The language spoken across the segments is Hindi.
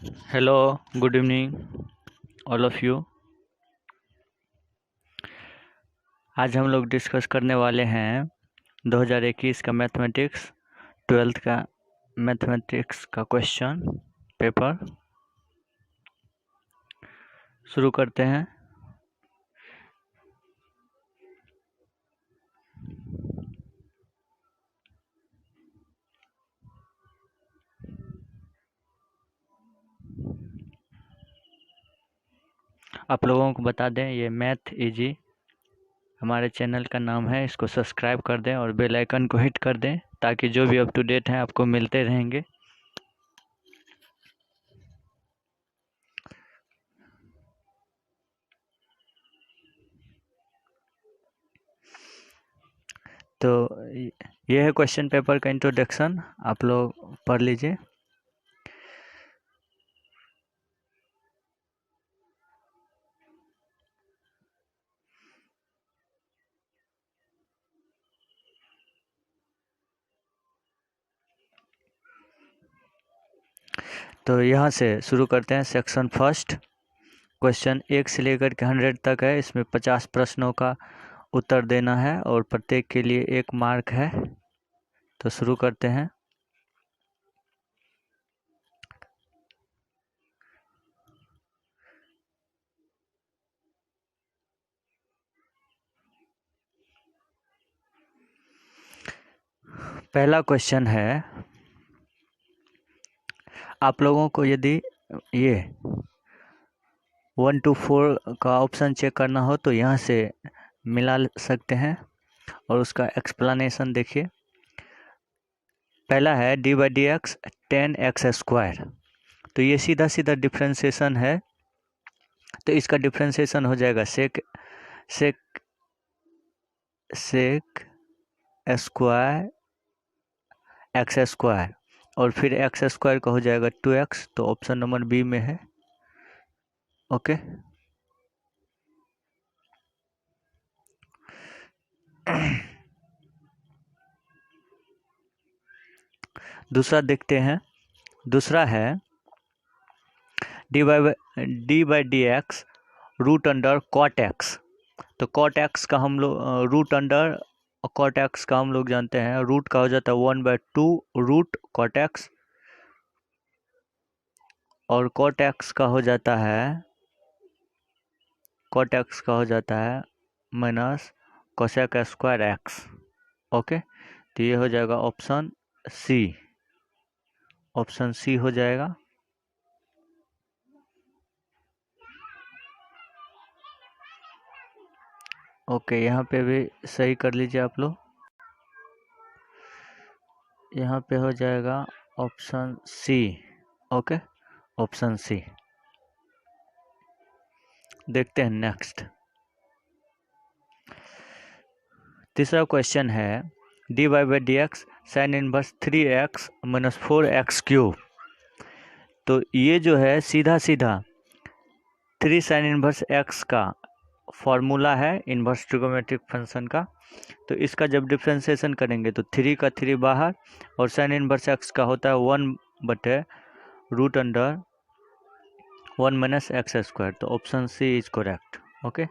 Hello, good evening, all of you। आज हम लोग डिस्कस करने वाले हैं 2021 का मैथमेटिक्स 12th का मैथमेटिक्स का क्वेश्चन पेपर। शुरू करते हैं। आप लोगों को बता दें, ये मैथ इजी हमारे चैनल का नाम है। इसको सब्सक्राइब कर दें और बेल आइकन को हिट कर दें ताकि जो भी अप टू डेट है आपको मिलते रहेंगे। तो ये है क्वेश्चन पेपर का इंट्रोडक्शन, आप लोग पढ़ लीजिए। तो यहाँ से शुरू करते हैं। सेक्शन फर्स्ट, क्वेश्चन 1 से लेकर के 100 तक है। इसमें 50 प्रश्नों का उत्तर देना है और प्रत्येक के लिए 1 मार्क है। तो शुरू करते हैं। पहला क्वेश्चन है, आप लोगों को यदि ये 1 to 4 का ऑप्शन चेक करना हो तो यहाँ से मिला सकते हैं और उसका एक्सप्लेनेशन देखिए। पहला है d by d x 10x²। तो ये सीधा सीधा डिफ्रेंसिएशन है, तो इसका डिफ्रेंसिएशन हो जाएगा सेक स्क्वायर x² और फिर x² का हो जाएगा 2x। तो ऑप्शन नंबर बी में है। ओके, दूसरा देखते हैं। दूसरा है d by d x root under cot x. तो कॉट एक्स का हम लोग रूट अंडर कॉट एक्स का हम लोग जानते हैं, रूट का हो जाता है 1/2 रूट कॉट एक्स और कॉट एक्स का हो जाता है minus cosec square x. Okay, तो ये हो जाएगा ऑप्शन सी हो जाएगा। ओके, यहाँ पे भी सही कर लीजिए आप लोग। यहाँ पे हो जाएगा option C. Okay, option C. देखते हैं नेक्स्ट। तीसरा क्वेश्चन है d y by d x sine inverse 3x minus 4x³। तो ये जो है सीधा सीधा 3 साइन इनवर्स x का फॉर्मूला है इनवर्स ट्रिगोनोमेट्रिक फंक्शन का। तो इसका जब डिफ्रेंसिएशन करेंगे तो 3 का 3 बाहर और साइन इनवर्स x का होता है 1/√1 माइनस x²। तो option C is correct. Okay,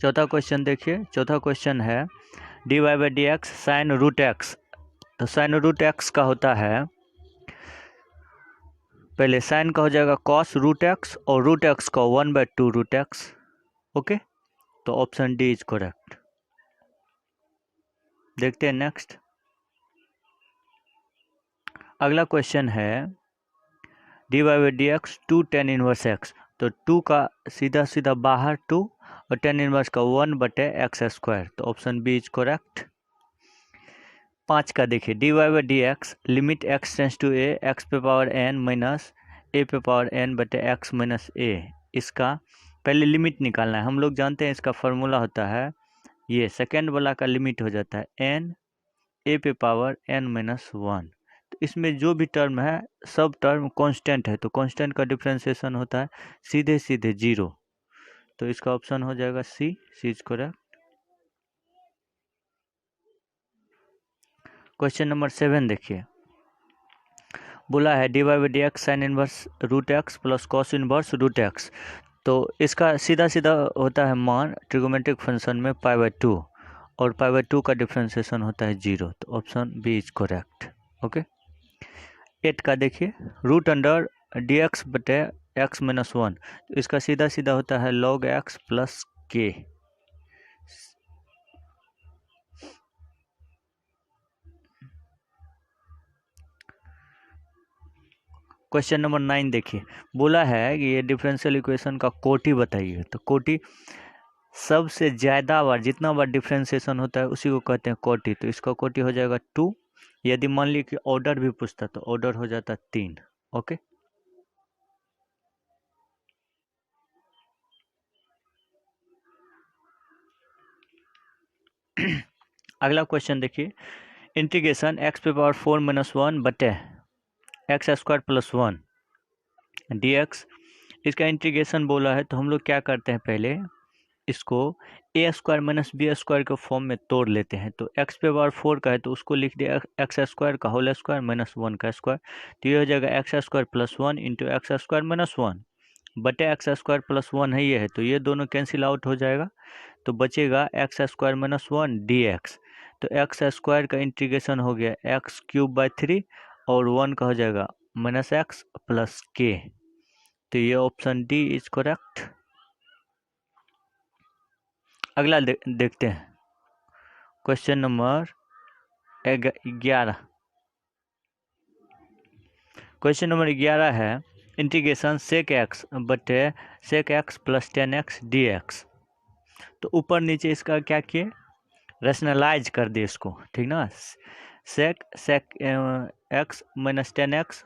चौथा क्वेश्चन देखिए। चौथा क्वेश्चन है d y by d x sine root x. तो साइन रूट एक्स का होता है, पहले साइन का हो जाएगा कॉस रूट एक्स और रूट एक्स का 1/2 रूट एक्स। ओके, तो ऑप्शन डी इज करेक्ट। देखते हैं नेक्स्ट। अगला क्वेश्चन है d y by d x 2 tan inverse x. तो 2 का सीधा सीधा बाहर 2 और tan इनवर्स का 1/x²। तो ऑप्शन बी इज करेक्ट। 5 का देखिए d y by d x limit x tends to a x पे पावर n माइनस ए पे पावर n/x माइनस ए। इसका पहले लिमिट निकालना है। हम लोग जानते हैं इसका फॉर्मूला होता है, ये सेकेंड वाला का लिमिट हो जाता है n ए पे पावर n-1। तो इसमें जो भी टर्म है सब टर्म कांस्टेंट है, तो कांस्टेंट का डिफरेंशिएशन होता है सीधे सीधे 0। तो इसका ऑप्शन हो जाएगा C is correct. Question number 7 देखिए। बोला है dy by d x sine inverse root x plus cos inverse root x. तो इसका सीधा सीधा होता है मान ट्रिगोमेट्रिक फंक्शन में पाई बाई टू, और पाई बाई टू का डिफ्रेंसिएशन होता है 0। तो option B is correct. Okay. 8 का देखिए, रूट अंडर डी एक्स बटे एक्स माइनस वन, तो इसका सीधा सीधा होता है log x plus k. Question number 9 देखिए, बोला है कि ये डिफरेंशियल इक्वेशन का कोटि बताइए। तो कोटि सबसे ज़्यादा बार, जितना बार डिफरेंशिएशन होता है उसी को कहते हैं कोटि। तो इसका कोटि हो जाएगा 2। यदि मान ली कि ऑर्डर भी पूछता तो ऑर्डर हो जाता 3। ओके। अगला क्वेश्चन देखिए, इंटीग्रेशन एक्स पे पावर 4 माइनस वन बटे x square plus one D x, इसका इंटीग्रेशन बोला है। तो हम लोग क्या करते हैं, पहले इसको ए स्क्वायर माइनस बी स्क्वायर के फॉर्म में तोड़ लेते हैं। तो एक्स पे पावर 4 का है तो उसको लिख दिया एक्स स्क्वायर का होल स्क्वायर माइनस वन का स्क्वायर। तो ये हो जाएगा x square plus one into x square minus one बटे एक्स स्क्वायर प्लस वन है, ये है। तो ये दोनों कैंसिल आउट हो जाएगा, तो बचेगा x square minus one D x. तो एक्स स्क्वायर का इंटीग्रेशन हो गया एक्स क्यूब बाई 3 और वन का हो जाएगा माइनस एक्स प्लस के। तो ये ऑप्शन डी इज करेक्ट। अगला देखते हैं, क्वेश्चन नंबर 11। क्वेश्चन नंबर 11 है इंटीग्रेशन सेक एक्स बटे सेक एक्स प्लस 10x dx। तो ऊपर नीचे इसका क्या किए, रैशनलाइज कर दिए इसको, ठीक ना। सेक एक्स माइनस 10x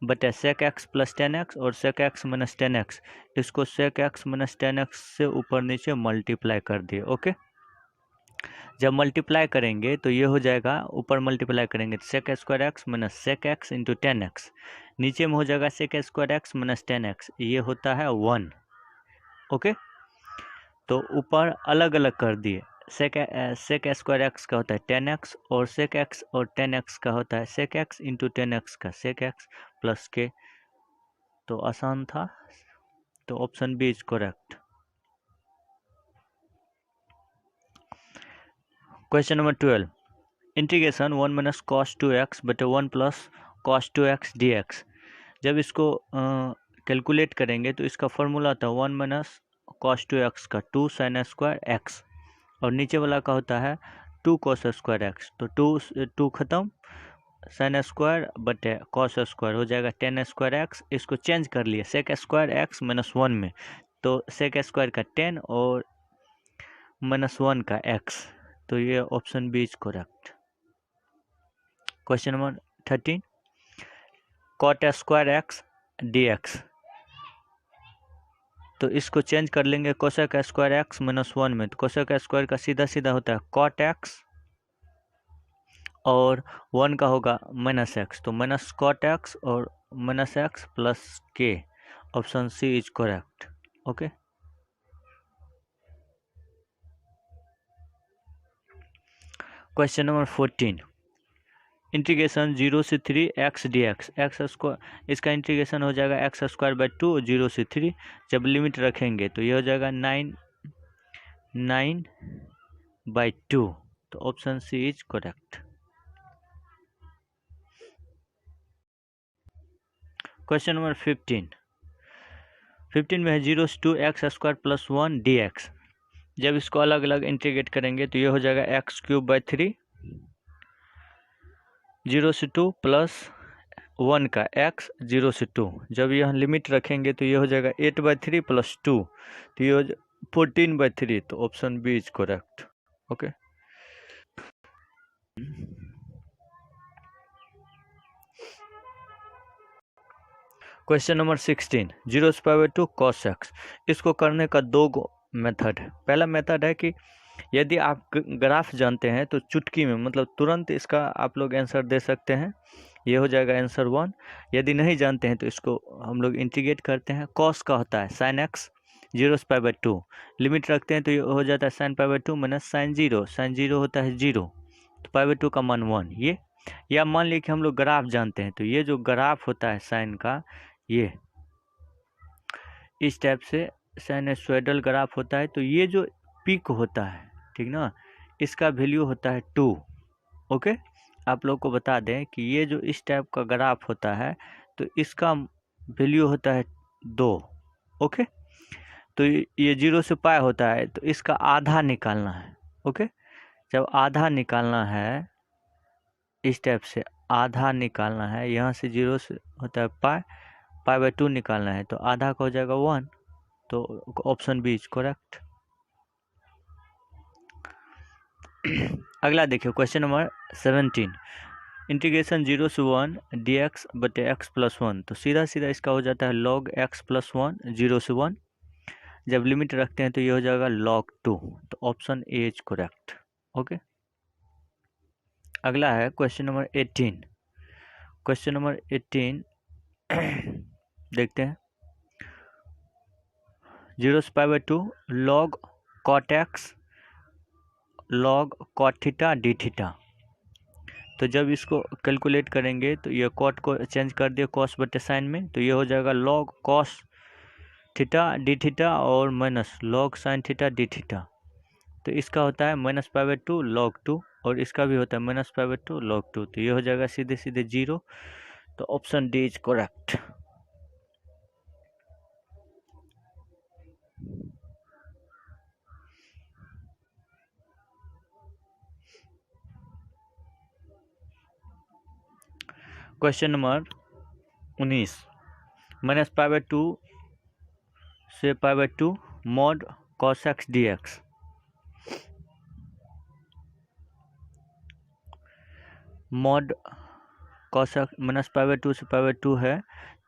बटे सेक एक्स प्लस 10x और सेक एक्स माइनस 10x, इसको सेक एक्स माइनस 10x से ऊपर नीचे मल्टीप्लाई कर दिए। ओके। जब मल्टीप्लाई करेंगे तो ये हो जाएगा, ऊपर मल्टीप्लाई करेंगे तो sec square x minus sec x into 10x, नीचे में हो जाएगा सेक स्क्वायर एक्स माइनस 10x, ये होता है 1। ओके। तो ऊपर अलग अलग कर दिए, सेक स्क्वायर एक्स का होता है 10x और सेक एक्स और 10x का होता है सेक एक्स इंटू 10x का सेक एक्स प्लस के। तो आसान था, तो option B is correct. Question number 12, integration 1 minus cos 2x बटे 1 प्लस कॉस 2x dx। जब इसको कैलकुलेट करेंगे तो इसका फॉर्मूला था 1 माइनस कॉस 2x का 2 साइन स्क्वायर एक्स, और नीचे वाला का होता है 2 कॉस स्क्वायर एक्स। तो 2 खत्म, साइन स्क्वायर बटे कॉस स्क्वायर हो जाएगा 10 स्क्वायर एक्स। इसको चेंज कर लिए sec square x minus one में, तो सेक स्क्वायर का 10 और माइनस वन का एक्स। तो ये option B is correct. Question number 13, cot square x dx। तो इसको चेंज कर लेंगे cosec square x minus one में, तो कोसेक स्क्वायर का सीधा सीधा होता है कॉट एक्स और वन का होगा माइनस एक्स, तो माइनस कॉट एक्स और minus x plus k. Option C is correct. Okay. Question number 14, integration 0 से 3 x d x. X square, इसका इंटीग्रेशन हो जाएगा एक्स स्क्वायर बाई 2 0 से 3। जब लिमिट रखेंगे तो ये हो जाएगा 9 बाई 2। तो option C is correct. Question number 15 में है 0 से 2 x square plus 1 d x. जब इसको अलग अलग इंटीग्रेट करेंगे तो ये हो जाएगा एक्स क्यूब बाई 3 0 से 2 प्लस 1 का एक्स 0 से 2। जब यह लिमिट रखेंगे तो ये हो जाएगा 8 बाई 3 प्लस 2, तो ये हो 14 बाई 3। तो option B is correct. Okay. Question number 16, 0 square by 2 cos x. इसको करने का दो मेथड है। पहला मेथड है कि यदि आप ग्राफ जानते हैं तो चुटकी में, मतलब तुरंत इसका आप लोग आंसर दे सकते हैं, ये हो जाएगा आंसर 1। यदि नहीं जानते हैं तो इसको हम लोग इंटीग्रेट करते हैं। कॉस का होता है sine x 0 pi by 2, limit रखते हैं तो ये हो जाता है sine pi by 2 minus sine 0 होता है 0, तो पाई बाई 2 का मान 1 ये। या मान लीजिए कि हम लोग ग्राफ जानते हैं, तो ये जो ग्राफ होता है साइन का, ये इस टाइप से साइनसोइडल ग्राफ होता है। तो ये जो पीक होता है, ठीक ना, इसका वैल्यू होता है 2। ओके, आप लोग को बता दें कि ये जो इस टाइप का ग्राफ होता है तो इसका वैल्यू होता है 2। ओके, तो ये 0 से पाई होता है, तो इसका आधा निकालना है। ओके, जब आधा निकालना है, इस टाइप से आधा निकालना है, यहाँ से 0 से होता है पाई, पाई बाय 2 निकालना है, तो आधा का हो जाएगा 1। तो ऑप्शन बी इज करेक्ट। अगला देखिए क्वेश्चन नंबर 17, इंटीग्रेशन 0 से 1 dx बटे x प्लस 1। तो सीधा सीधा इसका हो जाता है log x प्लस 1 0 से 1। जब लिमिट रखते हैं तो ये हो जाएगा log 2। तो option A is correct. Okay, अगला है क्वेश्चन नंबर 18। क्वेश्चन नंबर 18 देखते हैं, 0 से pi by 2 log cot x log cot theta d theta. तो जब इसको कैलकुलेट करेंगे तो ये कॉट को चेंज कर दिए कॉस बटे साइन में, तो ये हो जाएगा log cos theta d theta और minus log sine theta d theta. तो इसका होता है माइनस पाई बाय 2 log 2 और इसका भी होता है माइनस पाई बाय 2 log 2। तो ये हो जाएगा सीधे सीधे 0। तो option D is correct. Question number 19, minus pi by 2 से pi by 2 mod cos x dx। Mod cos x minus pi by 2 से पाई बाय 2 है,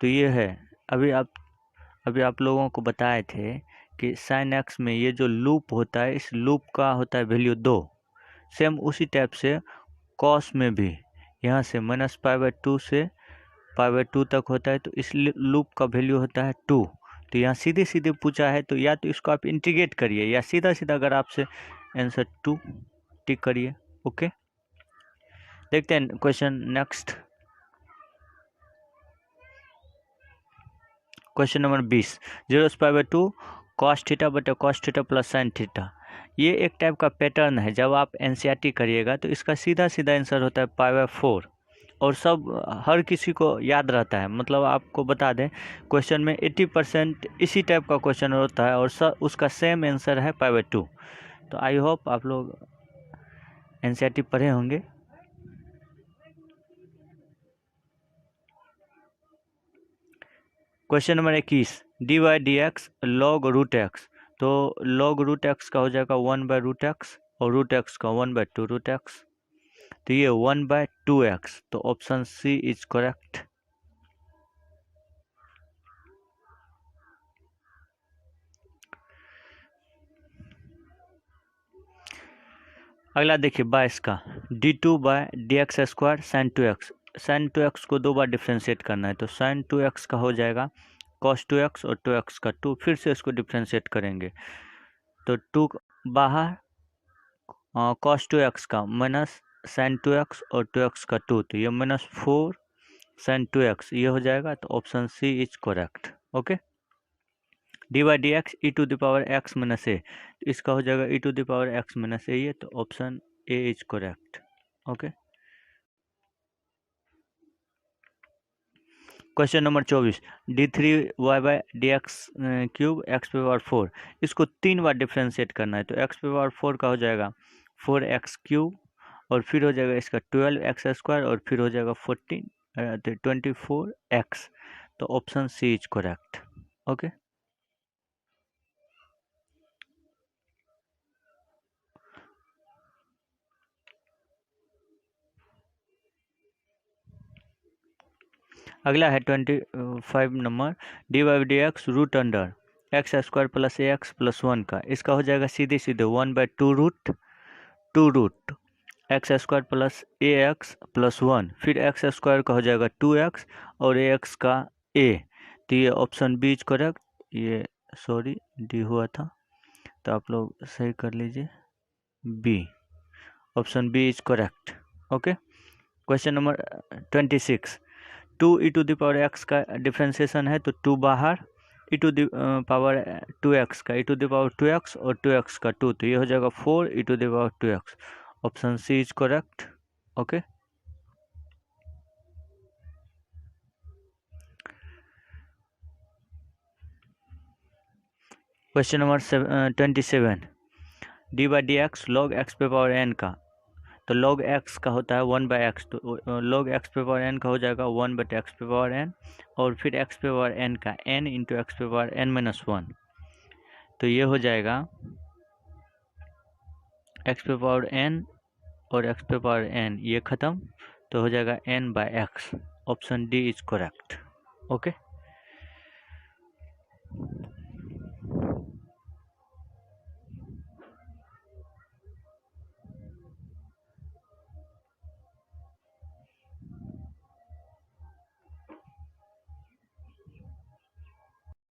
तो ये है, अभी आप लोगों को बताए थे कि साइन एक्स में ये जो लूप होता है, इस लूप का होता है वैल्यू 2। सेम उसी टाइप से कॉस में भी यहाँ से माइनस पाई बाय 2 से पाई बाय 2 तक होता है, तो इस लूप का वैल्यू होता है 2। तो यहाँ सीधे सीधे पूछा है, तो या तो इसको आप इंटीग्रेट करिए या सीधा सीधा अगर आपसे आंसर 2 टिक करिए। ओके, देखते हैं क्वेश्चन नेक्स्ट। क्वेश्चन नंबर 20, 0 से पाई बाय 2 कॉस थीटा बटे cos theta plus sine theta. ये एक टाइप का पैटर्न है, जब आप एनसीईआरटी करिएगा तो इसका सीधा सीधा आंसर होता है पाई बाय 4 और सब हर किसी को याद रहता है। मतलब आपको बता दें, क्वेश्चन में 80% इसी टाइप का क्वेश्चन होता है और उसका सेम आंसर है पाई बाय 2। तो आई होप आप लोग एनसीईआरटी पढ़े होंगे। Question number 21, d y d x log root x. तो लॉग रूट एक्स का हो जाएगा 1 बाय रूट एक्स और रूट एक्स का 1 बाय 2 रूट एक्स। तो ये 1 बाय 2x। तो ऑप्शन सी इज करेक्ट। अगला देखिए 22 का, d2 by d x square sine 2x। साइन 2x को 2 बार डिफ्रेंशिएट करना है, तो साइन 2x का हो जाएगा cos 2x और 2x का 2, फिर से इसको डिफ्रेंशिएट करेंगे तो 2 बाहर, cos 2x का माइनस साइन 2x और 2x का 2, तो ये माइनस 4 साइन 2x ये हो जाएगा। तो option C is correct. Okay, d by d x e to the power x minus a, इसका हो जाएगा e to the power x minus a, ये तो option A is correct. Okay, question number 24, d three y by d x cube x पे पावर 4। इसको 3 बार डिफ्रेंशिएट करना है, तो एक्स पे पावर 4 का हो जाएगा 4x क्यूब और फिर हो जाएगा इसका 12x स्क्वायर और फिर हो जाएगा 24x। तो option C is correct. Okay, अगला है 25 नंबर, d y d x root under x square plus a x plus 1 का। इसका हो जाएगा सीधे सीधे 1 by 2 root x square plus a x plus 1, फिर एक्स स्क्वायर का हो जाएगा 2x और ए एक्स का a। तो ये ऑप्शन बी इज करेक्ट। ये सॉरी डी हुआ था, तो आप लोग सही कर लीजिए, B, option B is correct. Okay, question number 26, 2e⁴x का डिफ्रेंसिएशन है तो 2 बाहर, e⁴2x का e⁴2x और 2x का 2, तो ये हो जाएगा 4e⁴2x। Option C is correct. Okay, question number 27, d/dx log x पे पावर n का, तो log x का होता है 1/x, तो log x पे पावर n का हो जाएगा 1/x पे पावर n, और फिर x पे पावर n का n इंटू x पे पावर n-1, तो ये हो जाएगा x पे पावर n और x पे पावर n, ये खत्म, तो हो जाएगा n/x। Option D is correct. Okay.